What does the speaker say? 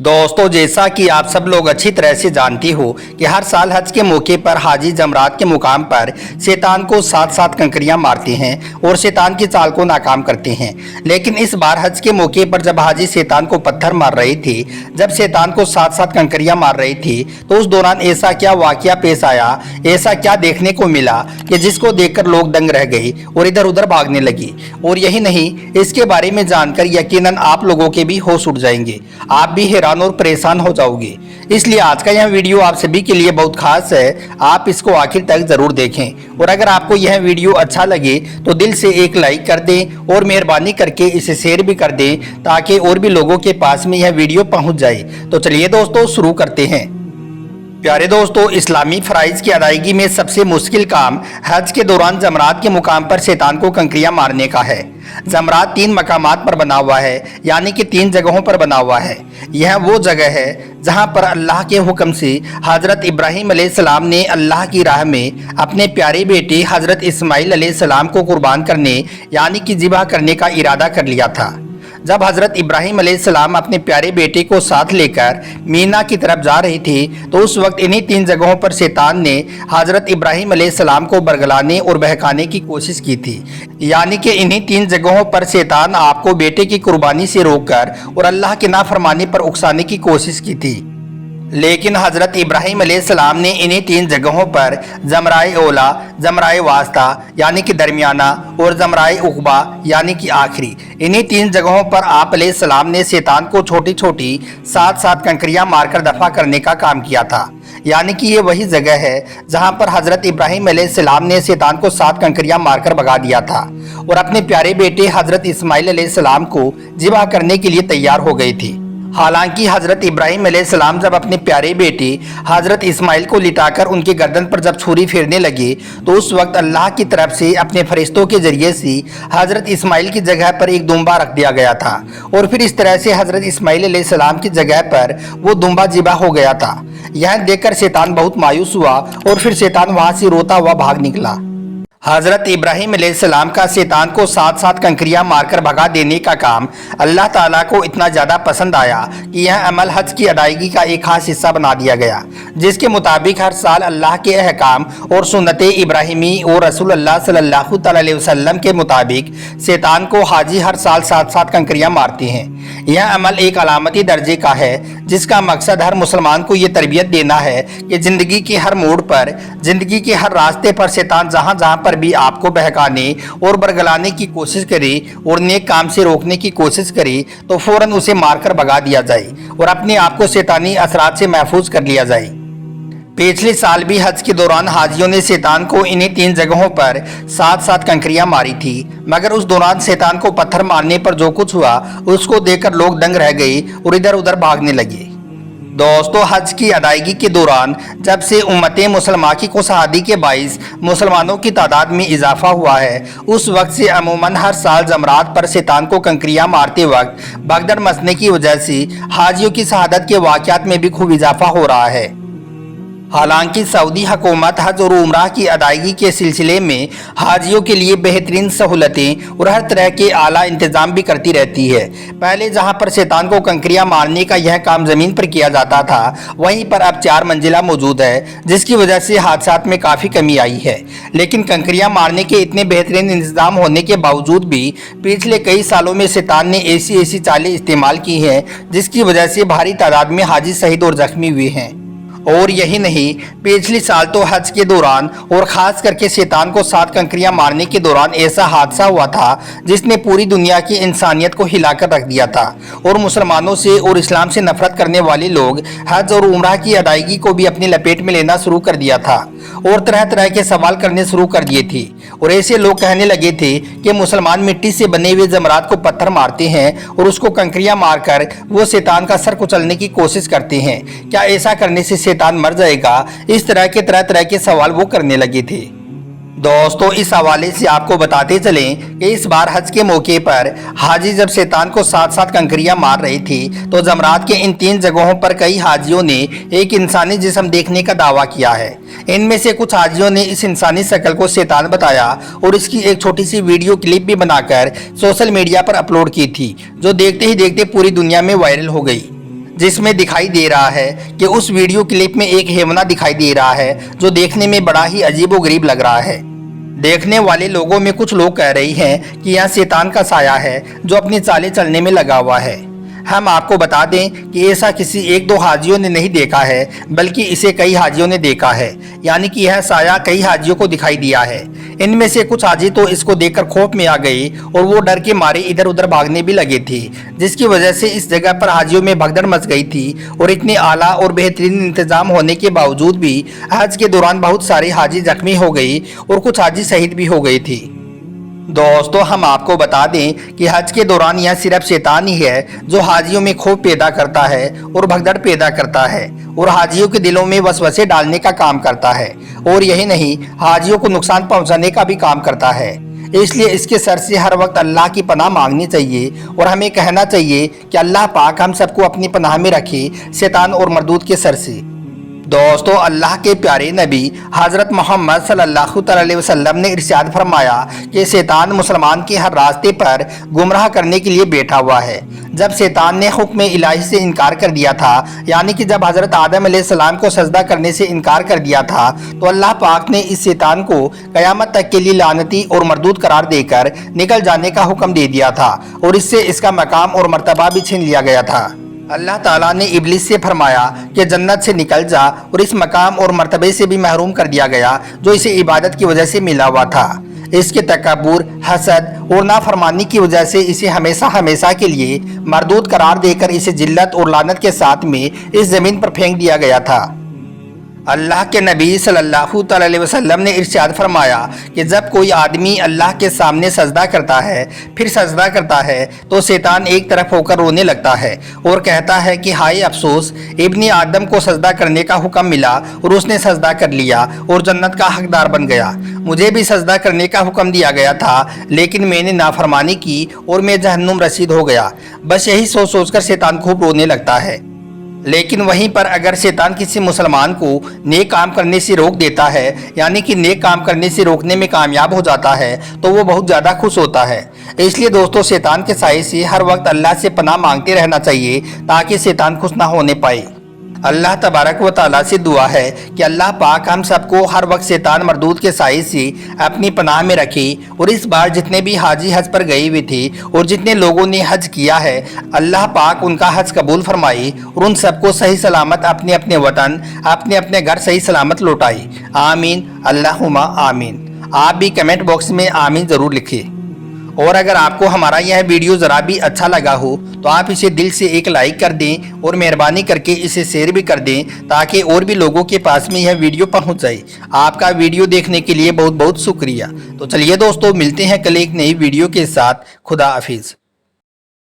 दोस्तों, जैसा कि आप सब लोग अच्छी तरह से जानते हो कि हर साल हज के मौके पर हाजी जमरात के मुकाम पर शैतान को 7-7 कंकरियां मारते हैं और शैतान की चाल को नाकाम करते हैं। लेकिन इस बार हज के मौके पर जब हाजी शैतान को पत्थर मार रहे थे, जब शैतान को 7-7 कंकरियां मार रहे थे, तो उस दौरान ऐसा क्या वाकया पेश आया, ऐसा क्या देखने को मिला कि जिसको देखकर लोग दंग रह गए और इधर उधर भागने लगे। और यही नहीं, इसके बारे में जानकर यकीनन आप लोगों के भी होश उड़ जाएंगे, आप भी हैरान और परेशान हो जाओगे। इसलिए आज का यह वीडियो आप सभी के लिए बहुत खास है, आप इसको आखिर तक जरूर देखें। और अगर आपको यह वीडियो अच्छा लगे तो दिल से एक लाइक कर दें और मेहरबानी करके इसे शेयर भी कर दें ताकि और भी लोगों के पास में यह वीडियो पहुंच जाए। तो चलिए दोस्तों, शुरू करते हैं। प्यारे दोस्तों, इस्लामी फराइज की अदायगी में सबसे मुश्किल काम हज के दौरान जमरात के मुकाम पर शैतान को कंकरियां मारने का है। जमरात 3 मकामात पर बना हुआ है, यानी कि 3 जगहों पर बना हुआ है। यह वो जगह है जहां पर अल्लाह के हुक्म से हजरत इब्राहिम अलैहिस्सलाम ने अल्लाह की राह में अपने प्यारे बेटे हजरत इस्माइल अलैहिस्सलाम को कुर्बान करने यानी कि ज़िबह करने का इरादा कर लिया था। जब हजरत इब्राहिम अलैहिस्सलाम अपने प्यारे बेटे को साथ लेकर मीना की तरफ जा रहे थे, तो उस वक्त इन्हीं 3 जगहों पर शैतान ने हजरत इब्राहिम अलैहिस्सलाम को बरगलाने और बहकाने की कोशिश की थी। यानी कि इन्हीं 3 जगहों पर शैतान आपको बेटे की कुर्बानी से रोककर और अल्लाह की नाफरमानी पर उकसाने की कोशिश की थी। लेकिन हजरत इब्राहिम अलैहिस्सलाम ने इन्हीं 3 जगहों पर जमराए ओला, जमराए वास्ता यानी कि दरमियाना और जमराए उकबा यानी कि आखिरी, इन्हीं 3 जगहों पर आप अलैहिस्सलाम ने शैतान को छोटी छोटी 7-7 कंकरियां मारकर दफा करने का काम किया था। यानी कि ये वही जगह है जहां पर हजरत इब्राहिम अलैहिस्सलाम ने शैतान को 7 कंकरियां मारकर भगा दिया था और अपने प्यारे बेटे हजरत इस्माइल अलैहिस्सलाम को ज़िबह करने के लिए तैयार हो गए थे। हालांकि हजरत इब्राहिम अलैहिस्सलाम जब अपने प्यारे बेटे हजरत इस्माइल को लिटाकर उनके गर्दन पर जब छुरी फेरने लगे, तो उस वक्त अल्लाह की तरफ से अपने फरिश्तों के जरिए से हजरत इस्माइल की जगह पर एक दुम्बा रख दिया गया था और फिर इस तरह से हजरत इस्माइल अलैहिस्सलाम की जगह पर वो दुम्बा ज़िबह हो गया था। यह देखकर शैतान बहुत मायूस हुआ और फिर शैतान वहां से रोता हुआ भाग निकला। हजरत इब्राहिम अलैहिस्सलाम का शैतान को 7-7 कंकरियां मारकर भगा देने का काम अल्लाह ताला को इतना ज़्यादा पसंद आया कि यह अमल हज की अदायगी का एक खास हिस्सा बना दिया गया, जिसके मुताबिक हर साल अल्लाह के अहकाम और सुन्नत इब्राहिमी और रसूल अल्लाह सल्लल्लाहु अलैहि वसल्लम के मुताबिक शैतान को हाजी हर साल 7-7 कंकरियां मारते हैं। यह अमल एक अलामती दर्जे का है, जिसका मकसद हर मुसलमान को ये तरबियत देना है कि ज़िंदगी के हर मोड़ पर, ज़िंदगी के हर रास्ते पर शैतान जहाँ जहाँ पर भी आपको बहकाने और बरगलाने की कोशिश करे और नेक काम से रोकने की कोशिश करे, तो फौरन उसे मारकर भगा दिया जाए और अपने आप को शैतानी असरात से महफूज कर लिया जाए। पिछले साल भी हज के दौरान हाजियों ने शैतान को इन्हीं 3 जगहों पर 7-7 कंकरियां मारी थी, मगर उस दौरान शैतान को पत्थर मारने पर जो कुछ हुआ उसको देखकर लोग दंग रह गए और इधर उधर भागने लगे। दोस्तों, हज की अदायगी के दौरान जब से उम्मत मुसलमान की खुशहाली के बाइस मुसलमानों की तादाद में इजाफा हुआ है, उस वक्त से अमूमन हर साल जमरात पर शैतान को कंकरियां मारते वक्त भगदड़ मचने की वजह से हाजियों की शहादत के वाक़यात में भी खूब इजाफा हो रहा है। हालांकि सऊदी हुकूमत हज और उम्रा की अदायगी के सिलसिले में हाजियों के लिए बेहतरीन सहूलतें और हर तरह के आला इंतज़ाम भी करती रहती है। पहले जहां पर शैतान को कंकरियां मारने का यह काम ज़मीन पर किया जाता था, वहीं पर अब 4 मंजिला मौजूद है, जिसकी वजह से हादसात में काफ़ी कमी आई है। लेकिन कंकरियां मारने के इतने बेहतरीन इंतज़ाम होने के बावजूद भी पिछले कई सालों में शैतान ने ऐसी चालें इस्तेमाल की हैं, जिसकी वजह से भारी तादाद में हाजी शहीद और जख्मी हुए हैं। और यही नहीं, पिछले साल तो हज के दौरान और ख़ास करके शैतान को 7 कंकरियां मारने के दौरान ऐसा हादसा हुआ था जिसने पूरी दुनिया की इंसानियत को हिलाकर रख दिया था और मुसलमानों से और इस्लाम से नफरत करने वाले लोग हज और उम्रा की अदायगी को भी अपनी लपेट में लेना शुरू कर दिया था और तरह तरह के सवाल करने शुरू कर दिए थे। और ऐसे लोग कहने लगे थे कि मुसलमान मिट्टी से बने हुए जमरात को पत्थर मारते हैं और उसको कंकरियां मारकर वो शैतान का सर कुचलने की कोशिश करते हैं। क्या ऐसा करने से शैतान मर जाएगा? इस तरह के सवाल वो करने लगे थे। दोस्तों, इस हवाले से आपको बताते चलें कि इस बार हज के मौके पर हाजी जब शैतान को 7-7 कंकरियां मार रहे थे, तो जमरात के इन 3 जगहों पर कई हाजियों ने एक इंसानी जिस्म देखने का दावा किया है। इनमें से कुछ हाजियों ने इस इंसानी शक्ल को शैतान बताया और इसकी एक छोटी सी वीडियो क्लिप भी बनाकर सोशल मीडिया पर अपलोड की थी, जो देखते ही देखते पूरी दुनिया में वायरल हो गई। जिसमें दिखाई दे रहा है कि उस वीडियो क्लिप में एक हेवना दिखाई दे रहा है जो देखने में बड़ा ही अजीबोगरीब लग रहा है। देखने वाले लोगों में कुछ लोग कह रही हैं कि यह शैतान का साया है जो अपनी चालें चलने में लगा हुआ है। हम आपको बता दें कि ऐसा किसी एक दो हाजियों ने नहीं देखा है, बल्कि इसे कई हाजियों ने देखा है, यानी कि यह साया कई हाजियों को दिखाई दिया है। इनमें से कुछ हाजी तो इसको देखकर खौफ में आ गए और वो डर के मारे इधर उधर भागने भी लगे थे, जिसकी वजह से इस जगह पर हाजियों में भगदड़ मच गई थी। और इतने आला और बेहतरीन इंतजाम होने के बावजूद भी हज के दौरान बहुत सारे हाजी जख्मी हो गए और कुछ हाजी शहीद भी हो गए थे। दोस्तों, हम आपको बता दें कि हज के दौरान यह सिर्फ शैतान ही है जो हाजियों में खौफ पैदा करता है और भगदड़ पैदा करता है और हाजियों के दिलों में वसवसे डालने का काम करता है, और यही नहीं, हाजियों को नुकसान पहुंचाने का भी काम करता है। इसलिए इसके सर से हर वक्त अल्लाह की पनाह मांगनी चाहिए और हमें कहना चाहिए कि अल्लाह पाक हम सबको अपनी पनाह में रखे शैतान और मरदूद के सर से। दोस्तों, अल्लाह के प्यारे नबी हज़रत मोहम्मद सल्लल्लाहु अलैहि वसल्लम ने इरशाद फरमाया कि शैतान मुसलमान के हर रास्ते पर गुमराह करने के लिए बैठा हुआ है। जब शैतान ने हुक्म इलाही से इनकार कर दिया था, यानी कि जब हज़रत आदम अलैहिस्सलाम को सजदा करने से इनकार कर दिया था, तो अल्लाह पाक ने इस शैतान को क़यामत तक के लिए लानती और मरदूद करार देकर निकल जाने का हुक्म दे दिया था और इससे इसका मकाम और मर्तबा भी छीन लिया गया था। अल्लाह ताला ने इब्लिस से फरमाया कि जन्नत से निकल जा, और इस मकाम और मर्तबे से भी महरूम कर दिया गया जो इसे इबादत की वजह से मिला हुआ था। इसके तकब्बुर, हसद और नाफरमानी की वजह से इसे हमेशा हमेशा के लिए मरदूद करार देकर इसे जिल्लत और लानत के साथ में इस ज़मीन पर फेंक दिया गया था। अल्लाह के नबी सल्लल्लाहु अलैहि वसल्लम ने इरशाद फरमाया कि जब कोई आदमी अल्लाह के सामने सजदा करता है, फिर सजदा करता है, तो शैतान एक तरफ होकर रोने लगता है और कहता है कि हाय अफसोस, इब्ने आदम को सजदा करने का हुक्म मिला और उसने सजदा कर लिया और जन्नत का हकदार बन गया। मुझे भी सजदा करने का हुक्म दिया गया था, लेकिन मैंने नाफरमानी की और मैं जहन्नुम रसीद हो गया। बस यही सोच सोचकर शैतान खूब रोने लगता है। लेकिन वहीं पर अगर शैतान किसी मुसलमान को नेक काम करने से रोक देता है, यानी कि नेक काम करने से रोकने में कामयाब हो जाता है, तो वो बहुत ज़्यादा खुश होता है। इसलिए दोस्तों, शैतान के साए से हर वक्त अल्लाह से पनाह मांगते रहना चाहिए ताकि शैतान खुश ना होने पाए। अल्लाह तबारक व तआला से दुआ है कि अल्लाह पाक हम सबको हर वक्त शैतान मरदूद के साए से अपनी पनाह में रखे। और इस बार जितने भी हाजी हज पर गए हुए थे और जितने लोगों ने हज किया है, अल्लाह पाक उनका हज कबूल फरमाए और उन सबको सही सलामत अपने अपने वतन, अपने अपने घर सही सलामत लौटाए। आमीन, अल्लाहुम्मा आमीन। आप भी कमेंट बॉक्स में आमीन ज़रूर लिखिए। और अगर आपको हमारा यह वीडियो ज़रा भी अच्छा लगा हो तो आप इसे दिल से एक लाइक कर दें और मेहरबानी करके इसे शेयर भी कर दें ताकि और भी लोगों के पास में यह वीडियो पहुंच जाए। आपका वीडियो देखने के लिए बहुत बहुत शुक्रिया। तो चलिए दोस्तों, मिलते हैं कल एक नई वीडियो के साथ। खुदा हाफिज़।